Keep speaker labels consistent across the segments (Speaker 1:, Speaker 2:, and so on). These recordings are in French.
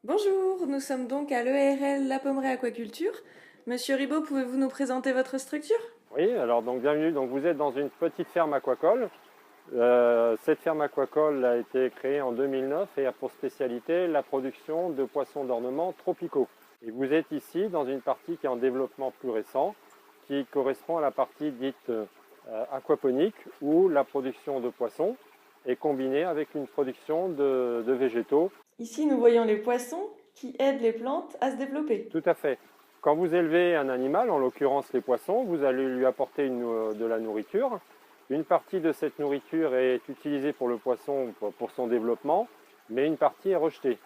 Speaker 1: Bonjour, nous sommes donc à l'ERL La Pommeraye Aquaculture. Monsieur Ribaud, pouvez-vous nous présenter votre structure?
Speaker 2: Oui, alors donc bienvenue. Donc vous êtes dans une petite ferme aquacole. Cette ferme aquacole a été créée en 2009 et a pour spécialité la production de poissons d'ornement tropicaux. Et vous êtes ici dans une partie qui est en développement plus récent, qui correspond à la partie dite aquaponique, où la production de poissons est combinée avec une production de végétaux.
Speaker 1: Ici, nous voyons les poissons qui aident les plantes à se développer.
Speaker 2: Tout à fait. Quand vous élevez un animal, en l'occurrence les poissons, vous allez lui apporter de la nourriture. Une partie de cette nourriture est utilisée pour le poisson pour son développement, mais une partie est rejetée.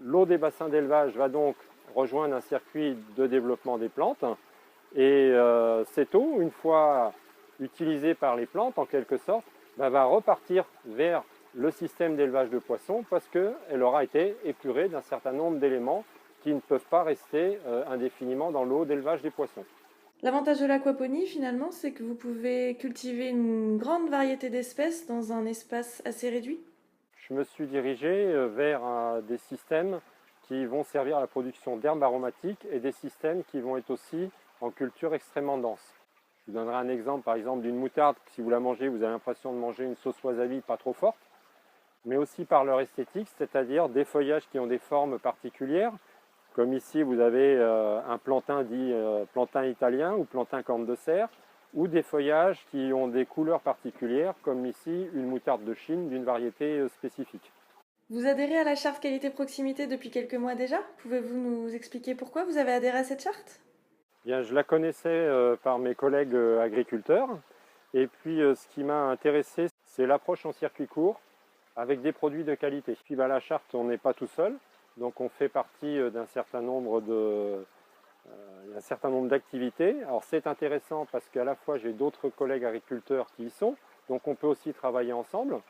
Speaker 2: L'eau des bassins d'élevage va donc rejoindre un circuit de développement des plantes. Et cette eau, une fois utilisée par les plantes en quelque sorte, va repartir vers le système d'élevage de poissons parce qu'elle aura été épurée d'un certain nombre d'éléments qui ne peuvent pas rester indéfiniment dans l'eau d'élevage des poissons.
Speaker 1: L'avantage de l'aquaponie, finalement, c'est que vous pouvez cultiver une grande variété d'espèces dans un espace assez réduit.
Speaker 2: Je me suis dirigé vers des systèmes qui vont servir à la production d'herbes aromatiques et des systèmes qui vont être aussi en culture extrêmement dense. Je vous donnerai un exemple, par exemple, d'une moutarde. Si vous la mangez, vous avez l'impression de manger une sauce wasabi pas trop forte, mais aussi par leur esthétique, c'est-à-dire des feuillages qui ont des formes particulières. Comme ici, vous avez un plantain dit plantain italien ou plantain corne de cerf, ou des feuillages qui ont des couleurs particulières, comme ici une moutarde de Chine d'une variété spécifique.
Speaker 1: Vous adhérez à la charte qualité-proximité depuis quelques mois déjà. Pouvez-vous nous expliquer pourquoi vous avez adhéré à cette charte?
Speaker 2: Bien, je la connaissais par mes collègues agriculteurs, et puis ce qui m'a intéressé, c'est l'approche en circuit court avec des produits de qualité. Puis la charte, on n'est pas tout seul, donc on fait partie d'un certain nombre d'activités. Alors c'est intéressant parce qu'à la fois j'ai d'autres collègues agriculteurs qui y sont, donc on peut aussi travailler ensemble.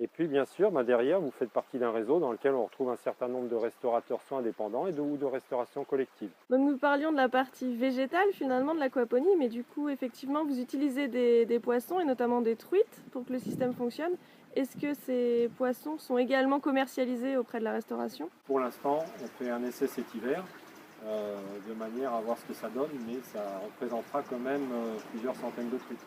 Speaker 2: Et puis bien sûr, derrière, vous faites partie d'un réseau dans lequel on retrouve un certain nombre de restaurateurs soit indépendants ou de restauration collective.
Speaker 3: Donc nous parlions de la partie végétale finalement de l'aquaponie, mais du coup effectivement vous utilisez des poissons et notamment des truites pour que le système fonctionne. Est-ce que ces poissons sont également commercialisés auprès de la restauration?
Speaker 2: Pour l'instant, on fait un essai cet hiver, de manière à voir ce que ça donne, mais ça représentera quand même plusieurs centaines de truites.